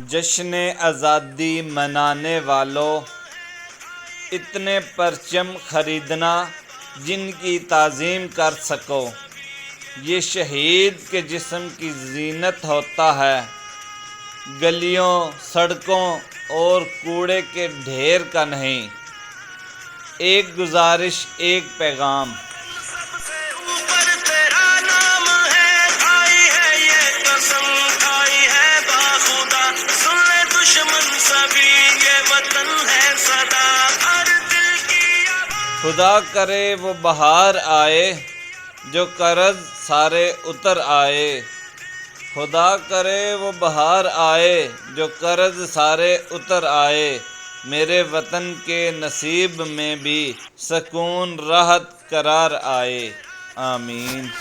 जश्न आज़ादी मनाने वालों, इतने परचम ख़रीदना जिनकी ताज़ीम कर सको। ये शहीद के जिस्म की ज़ीनत होता है, गलियों सड़कों और कूड़े के ढेर का नहीं। एक गुजारिश, एक पैगाम, खुदा करे वो बहार आए जो कर्ज़ सारे उतर आए। खुदा करे वो बहार आए जो कर्ज़ सारे उतर आए। मेरे वतन के नसीब में भी सकून राहत करार आए। आमीन।